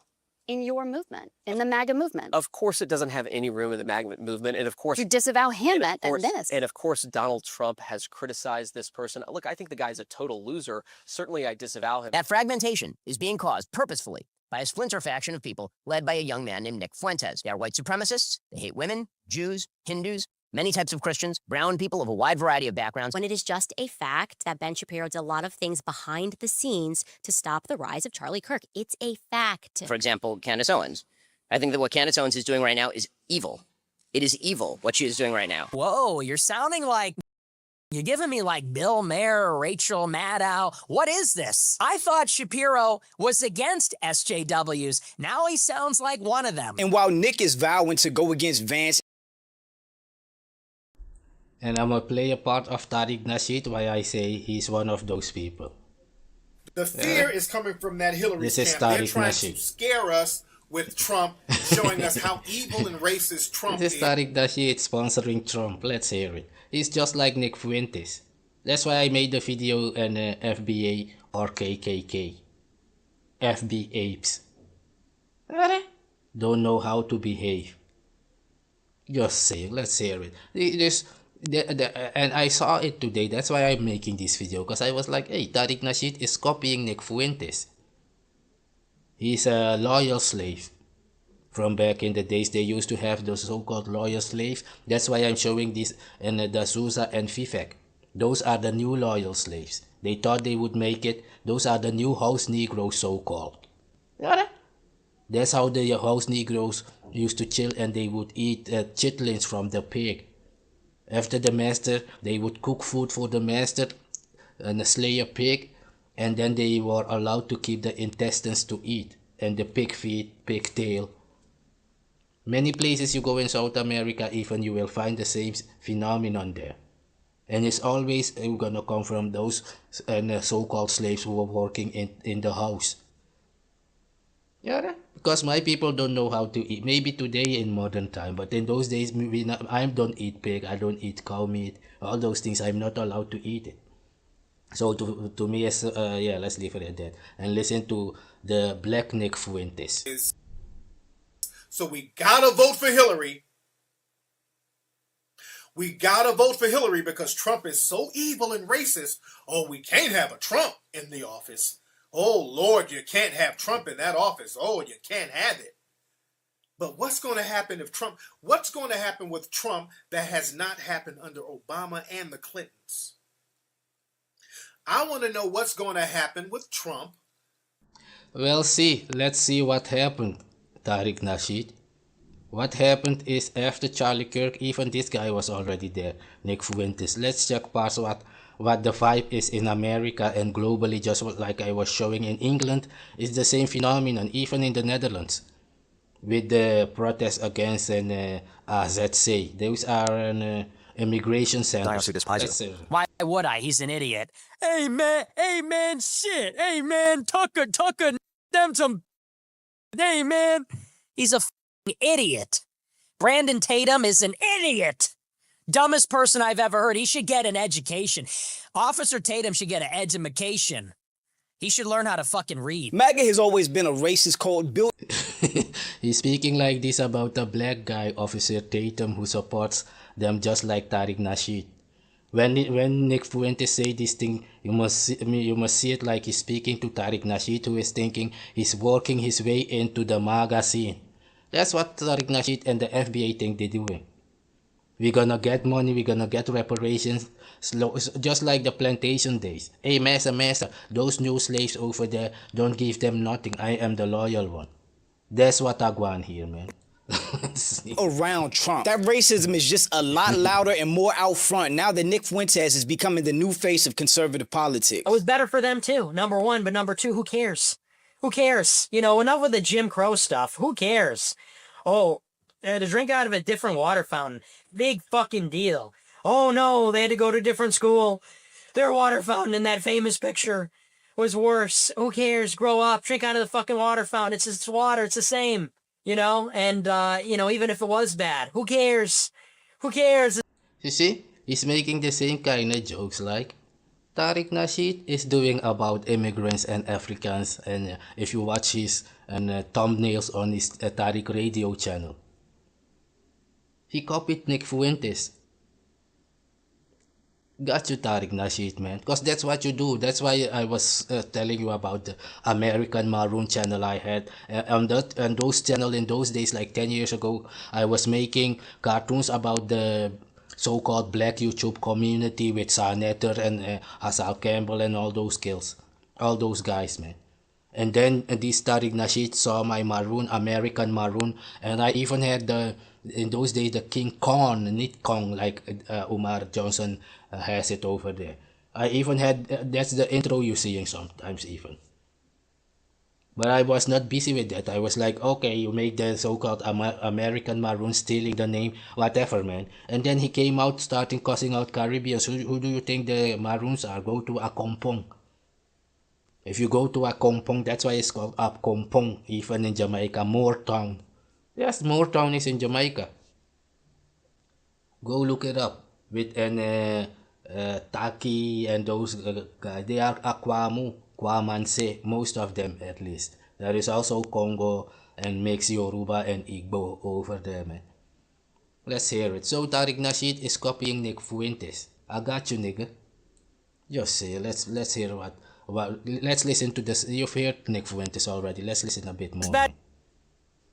in your movement, in the MAGA movement? Of course it doesn't have any room in the MAGA movement, and of course... You disavow him and this. And of course Donald Trump has criticized this person. Look, I think the guy's a total loser. Certainly I disavow him. That fragmentation is being caused purposefully by a splinter faction of people led by a young man named Nick Fuentes. They are white supremacists, they hate women, Jews, Hindus, many types of Christians, brown people of a wide variety of backgrounds. When it is just a fact that Ben Shapiro did a lot of things behind the scenes to stop the rise of Charlie Kirk. It's a fact. For example, Candace Owens. I think that what Candace Owens is doing right now is evil. It is evil, what she is doing right now. Whoa, you're sounding like... You're giving me like Bill Maher, Rachel Maddow. What is this? I thought Shapiro was against SJWs. Now he sounds like one of them. And while Nick is vowing to go against Vance... And I'm gonna play a part of Tariq Nasheed why I say he's one of those people. The fear is coming from that Hillary's This is camp. They're Tariq trying to Nasheed. scare us with Trump, showing us how evil and racist Trump This is. is Tariq Nasheed sponsoring Trump. Let's hear it. He's just like Nick Fuentes. That's why I made the video on FBA or KKK. FB apes. Don't know how to behave. Just say, let's hear it. And I saw it today. That's why I'm making this video. Because I was like, hey, Tariq Nasheed is copying Nick Fuentes. He's a loyal slave. From back in the days, they used to have those so-called loyal slaves. That's why I'm showing this in the Sousa and Vivek. Those are the new loyal slaves. They thought they would make it. Those are the new house Negroes, so-called. That's how the house Negroes used to chill, and they would eat chitlins from the pig. After the master, they would cook food for the master and slay a pig, and then they were allowed to keep the intestines to eat, and the pig feet, pig tail. Many places you go in South America, even you will find the same phenomenon there. And it's always gonna come from those so-called slaves who were working in the house. Yeah, because my people don't know how to eat. Maybe today in modern time, but in those days, I don't eat pig, I don't eat cow meat, all those things. I'm not allowed to eat it. So to me, yeah, let's leave it at that and listen to the Black Nick Fuentes. So we gotta vote for Hillary. We gotta vote for Hillary because Trump is so evil and racist. Oh, we can't have a Trump in the office. Oh, Lord, you can't have Trump in that office. Oh, you can't have it. But what's going to happen if Trump, what's going to happen with Trump that has not happened under Obama and the Clintons? I want to know what's going to happen with Trump. Well, let's see what happened, Tariq Nasheed. What happened is after Charlie Kirk, even this guy was already there, Nick Fuentes. Let's check past what the vibe is in America and globally, just like I was showing in England. It's the same phenomenon, even in the Netherlands, with the protests against an AZC. Those are an immigration centers. Why would I? He's an idiot. Hey man, shit. Hey man, Tucker, them some. Hey man, he's a f***ing idiot. Brandon Tatum is an idiot. Dumbest person I've ever heard. He should get an education. Officer Tatum should get an education. He should learn how to fucking read. MAGA has always been a racist cult built. He's speaking like this about a black guy, Officer Tatum, who supports them just like Tariq Nasheed. When Nick Fuentes say this thing, you must see it like he's speaking to Tariq Nasheed, who is thinking he's working his way into the MAGA scene. That's what Tariq Nasheed and the FBA think they're doing. We're gonna get money, we're gonna get reparations, just like the plantation days. Hey, massa, those new slaves over there, don't give them nothing. I am the loyal one. That's what I want here, man. Around Trump. That racism is just a lot louder and more out front now that Nick Fuentes is becoming the new face of conservative politics. It was better for them too, number one, but number two, who cares? Who cares? You know, enough with the Jim Crow stuff. Who cares? Oh, they had to drink out of a different water fountain. Big fucking deal. Oh no, they had to go to a different school. Their water fountain in that famous picture was worse. Who cares? Grow up, drink out of the fucking water fountain. It's water, it's the same. You know, and, you know, even if it was bad, who cares? Who cares? You see, he's making the same kind of jokes like Tariq Nasheed is doing about immigrants and Africans, and if you watch his thumbnails on his Tariq radio channel, he copied Nick Fuentes. Got you, Tariq Nasheed, man, because that's what you do. That's why I was telling you about the American Maroon channel I had. And those channel in those days, like 10 years ago, I was making cartoons about the so-called black YouTube community with Sarnetter and Hassal Campbell and all those kills. All those guys, man. And then this Tariq Nasheed saw my Maroon, American Maroon, and I even had in those days, the King Kong, Nick Kong, like Umar Johnson has it over there. I even had, that's the intro you're seeing sometimes even. But I was not busy with that. I was like, okay, you make the so-called American Maroon stealing the name, whatever, man. And then he came out starting cussing out Caribbeans. Who do you think the Maroons are? Go to Akompong. If you go to Akompong, that's why it's called Akompong, even in Jamaica. Moortown. Yes, Moortown is in Jamaica. Go look it up. With an Taki and those guys. They are Akwamu. Kwamanse, most of them at least. There is also Congo and mix Yoruba and Igbo over there, man. Let's hear it. So Tariq Nasheed is copying Nick Fuentes. I got you, nigga. Just say, let's hear what let's listen to this. You've heard Nick Fuentes already. Let's listen a bit more.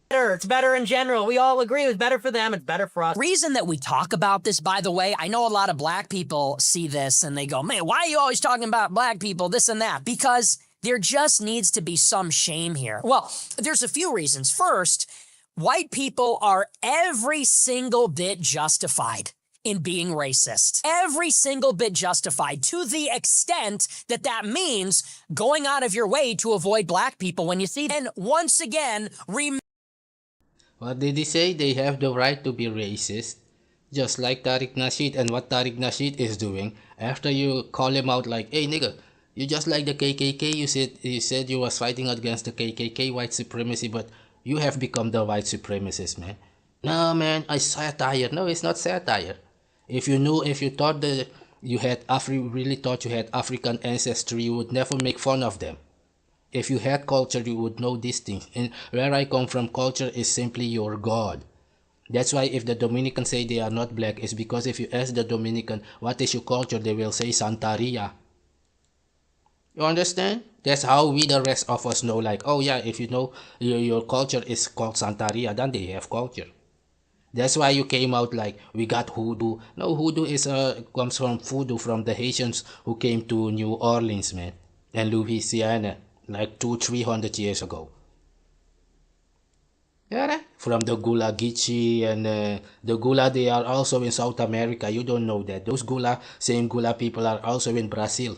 It's better in general. We all agree it's better for them. It's better for us. Reason that we talk about this, by the way, I know a lot of black people see this and they go, man, why are you always talking about black people, this and that? Because there just needs to be some shame here. Well, there's a few reasons. First, white people are every single bit justified in being racist. Every single bit justified, to the extent that that means going out of your way to avoid black people when you see them. And once again, What did he say? They have the right to be racist. Just like Tariq Nasheed. And what Tariq Nasheed is doing, after you call him out like, hey nigga, you just like the KKK, you said you was fighting against the KKK, white supremacy, but you have become the white supremacist, man. No man, it's satire. No, it's not satire. If you thought that really thought you had African ancestry, you would never make fun of them. If you had culture, you would know these things. And where I come from, culture is simply your God. That's why if the Dominicans say they are not black, it's because if you ask the Dominican, what is your culture, they will say Santeria. You understand? That's how we, the rest of us, know, like, oh yeah, if you know your culture is called Santeria, then they have culture. That's why you came out like, we got hoodoo. No, hoodoo comes from voodoo, from the Haitians who came to New Orleans, man, and Louisiana. Like 200-300 years ago. Yeah, from the Gula Geechee and the Gula, they are also in South America. You don't know that. Those same Gula people are also in Brazil.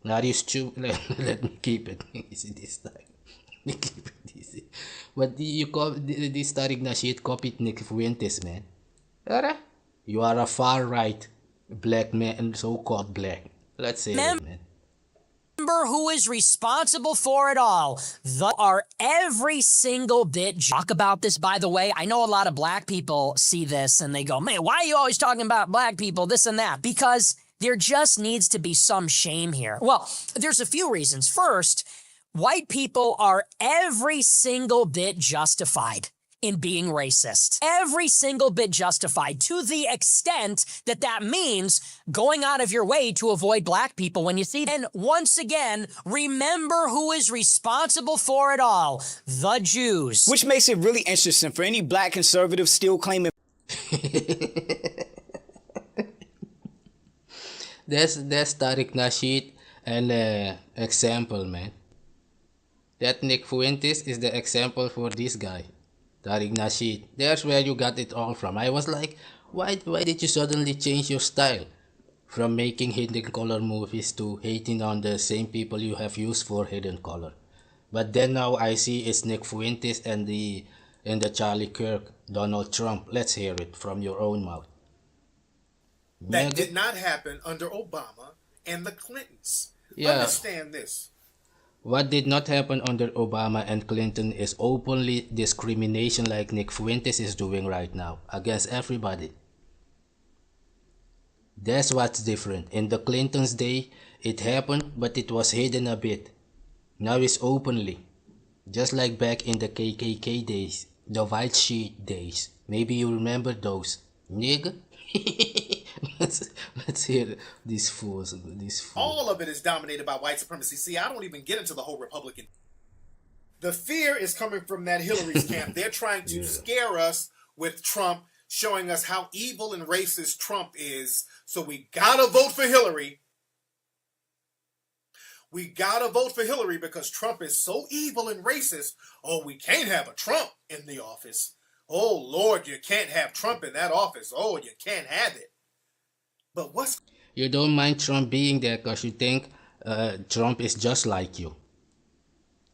Now you stupid. Let me keep it easy this time. Let me keep it easy. But you call this Tariq Nasheed copied Nick Fuentes, man. Yeah, you are a far right black man, so-called black. Let's say it, man. Remember who is responsible for it all. Are every single bit. Talk about this, by the way. I know a lot of black people see this and they go, man, why are you always talking about black people, this and that? Because there just needs to be some shame here. Well, there's a few reasons. First, white people are every single bit justified in being racist. Every single bit justified, to the extent that that means going out of your way to avoid black people when you see them. And once again, remember who is responsible for it all. The Jews. Which makes it really interesting for any black conservatives still claiming... That's Tariq Nasheed an example, man. That Nick Fuentes is the example for this guy. Tariq Nasheed. There's where you got it all from. I was like, why did you suddenly change your style? From making hidden color movies to hating on the same people you have used for hidden color. But then now I see it's Nick Fuentes and the Charlie Kirk, Donald Trump. Let's hear it from your own mouth. That did not happen under Obama and the Clintons. Yeah. Understand this. What did not happen under Obama and Clinton is openly discrimination like Nick Fuentes is doing right now against everybody. That's what's different. In the Clintons' day, it happened, but it was hidden a bit. Now it's openly. Just like back in the KKK days, the white sheet days. Maybe you remember those. Nigga? let's hear these fools. All of it is dominated by white supremacy. See, I don't even get into the whole Republican. The fear is coming from that Hillary's camp. They're trying to scare us with Trump, showing us how evil and racist Trump is. So we gotta vote for Hillary. We gotta vote for Hillary because Trump is so evil and racist. Oh, we can't have a Trump in the office. Oh, Lord, you can't have Trump in that office. Oh, you can't have it. But what's... You don't mind Trump being there because you think Trump is just like you.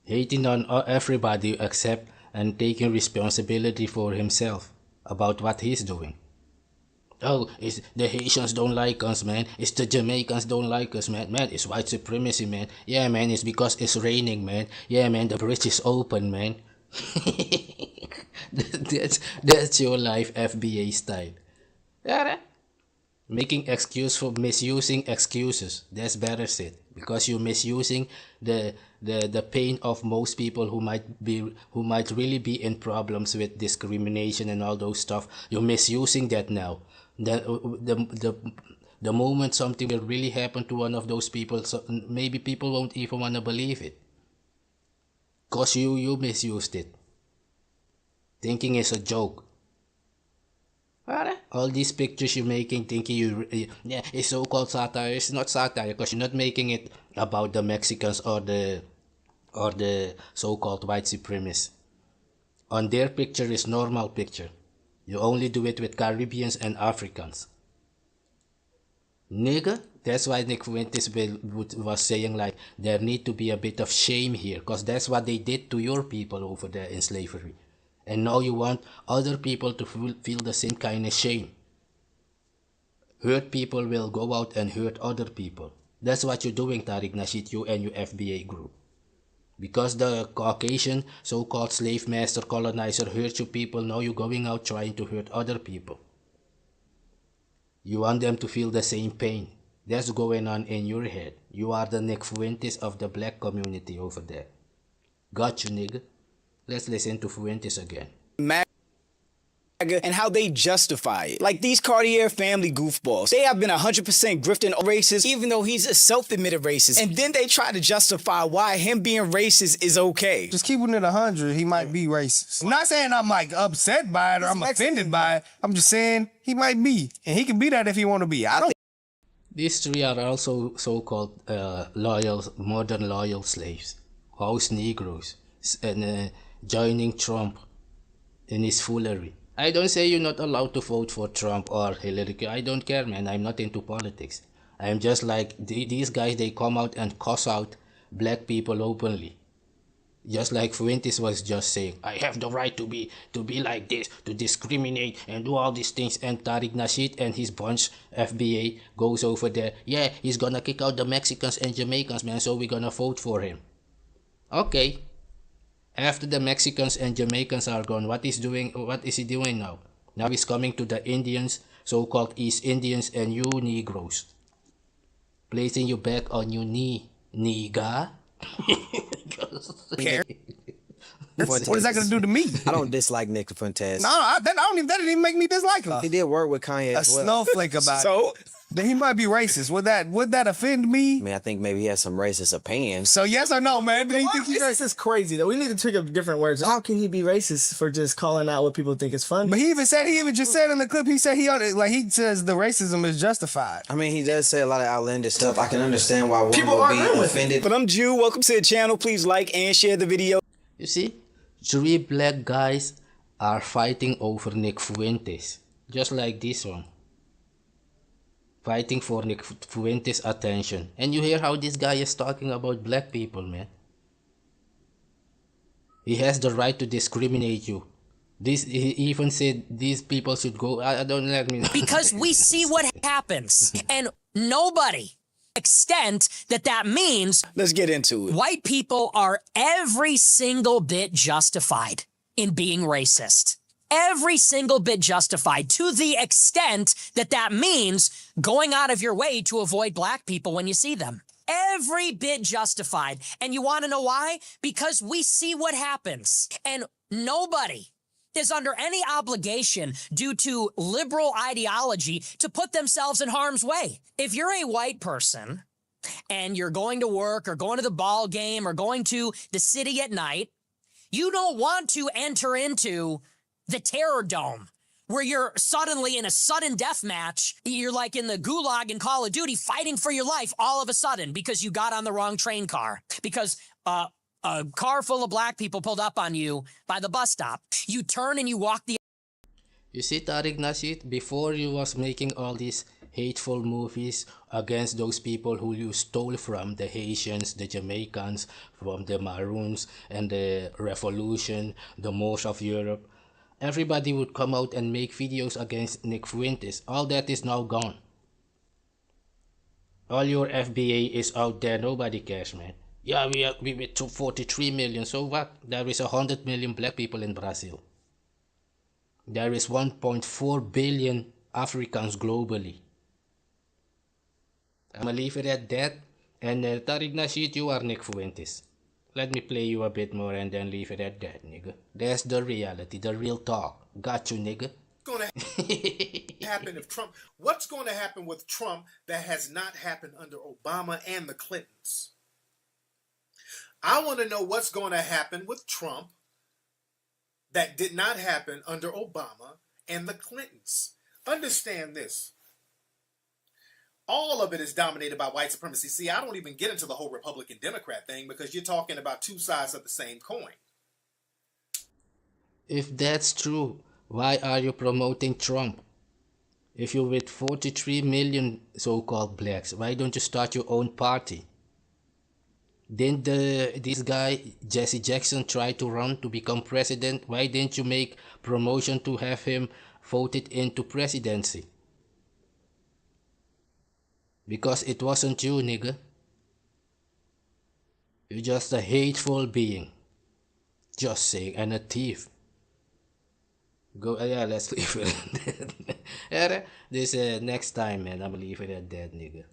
hating on everybody except and taking responsibility for himself about what he's doing. Oh, it's the Haitians don't like us, man. It's the Jamaicans don't like us, man. Man, it's white supremacy, man. Yeah, man, it's because it's raining, man. Yeah, man, the bridge is open, man. that's your life, FBA style. Yeah, making excuse for misusing excuses. That's better said, because you're misusing the pain of most people who might really be in problems with discrimination and all those stuff. You're misusing that now. The moment something will really happen to one of those people, so maybe people won't even want to believe it, cause you misused it, thinking it's a joke. All these pictures you're making, thinking yeah, it's so-called satire. It's not satire, because you're not making it about the Mexicans or the so-called white supremacists. On their picture is normal picture. You only do it with Caribbeans and Africans. Nigga, that's why Nick Fuentes was saying like there need to be a bit of shame here, because that's what they did to your people over there in slavery. And now you want other people to feel the same kind of shame. Hurt people will go out and hurt other people. That's what you're doing, Tariq Nasheed, you and your FBA group. Because the Caucasian so-called slave master colonizer hurt you people, now you're going out trying to hurt other people. You want them to feel the same pain. That's going on in your head. You are the Nick Fuentes of the black community over there. Got you, nigga. Let's listen to Fuentes again. And how they justify it. Like these Cartier family goofballs. They have been 100% grifting racist, even though he's a self-admitted racist. And then they try to justify why him being racist is okay. Just keeping it 100, he might be racist. I'm not saying I'm like upset by it or I'm offended by it. I'm just saying he might be. And he can be that if he want to be. I don't. These three are also so-called modern loyal slaves. House Negroes. And joining Trump in his foolery. I don't say you're not allowed to vote for Trump or Hillary. I don't care, man. I'm not into politics. I'm just like these guys. They come out and cuss out black people openly, just like Fuentes was just saying. I have the right to be like this, to discriminate and do all these things. And Tariq Nasheed and his bunch FBA goes over there. Yeah, he's gonna kick out the Mexicans and Jamaicans, man. So we're gonna vote for him. Okay. After the Mexicans and Jamaicans are gone, what is he doing now? Now he's coming to the Indians, so-called East Indians, and you Negroes. Placing you back on your knee, nigga. What is that going to do to me? I don't dislike Nick Fuentes. No, that didn't even make me dislike him. He did work with Kanye as well. Snowflake about it. Then he might be racist. Would that offend me? I mean, I think maybe he has some racist opinions. So yes or no, man? Did he think he's racist? This is crazy though. We need to trick up different words. How can he be racist for just calling out what people think is funny? But he even just said in the clip, he said he says the racism is justified. I mean, he does say a lot of outlandish stuff. I can understand why people would be offended. But I'm Jew. Welcome to the channel. Please like and share the video. You see, 3 black guys are fighting over Nick Fuentes, just like this one. Fighting for Nick Fuentes' attention. And you hear how this guy is talking about black people, man. He has the right to discriminate you. He even said these people should go. I don't let me know. Because we see what happens. And nobody extent that means. Let's get into it. White people are every single bit justified in being racist. Every single bit justified, to the extent that means going out of your way to avoid black people when you see them. Every bit justified. And you want to know why? Because we see what happens. And nobody is under any obligation due to liberal ideology to put themselves in harm's way. If you're a white person and you're going to work or going to the ball game or going to the city at night, you don't want to enter into the Terror Dome, where you're suddenly in a sudden death match. You're like in the gulag in Call of Duty fighting for your life all of a sudden because you got on the wrong train car. Because a car full of black people pulled up on you by the bus stop. You turn and you walk the... You see, Tariq Nasheed, before you was making all these hateful movies against those people who you stole from, the Haitians, the Jamaicans, from the Maroons and the Revolution, the Moors of Europe. Everybody would come out and make videos against Nick Fuentes. All that is now gone. All your FBA is out there. Nobody cares, man. Yeah, we with 43 million. So what? There is 100 million black people in Brazil. There is 1.4 billion Africans globally. I'm gonna leave it at that. And Tariq Nasheed, you are Nick Fuentes. Let me play you a bit more and then leave it at that, nigga. That's the reality, the real talk. Got you, nigga. Gonna happen if Trump? What's going to happen with Trump that has not happened under Obama and the Clintons? I want to know what's going to happen with Trump that did not happen under Obama and the Clintons. Understand this. All of it is dominated by white supremacy. See, I don't even get into the whole Republican-Democrat thing because you're talking about two sides of the same coin. If that's true, why are you promoting Trump? If you're with 43 million so-called blacks, why don't you start your own party? Didn't this guy, Jesse Jackson, try to run to become president? Why didn't you make promotion to have him voted into presidency? Because it wasn't you, nigga. You're just a hateful being. Just saying, and a thief. Go, yeah, let's leave it at that. This next time, man, I'm gonna leave it at that, nigga.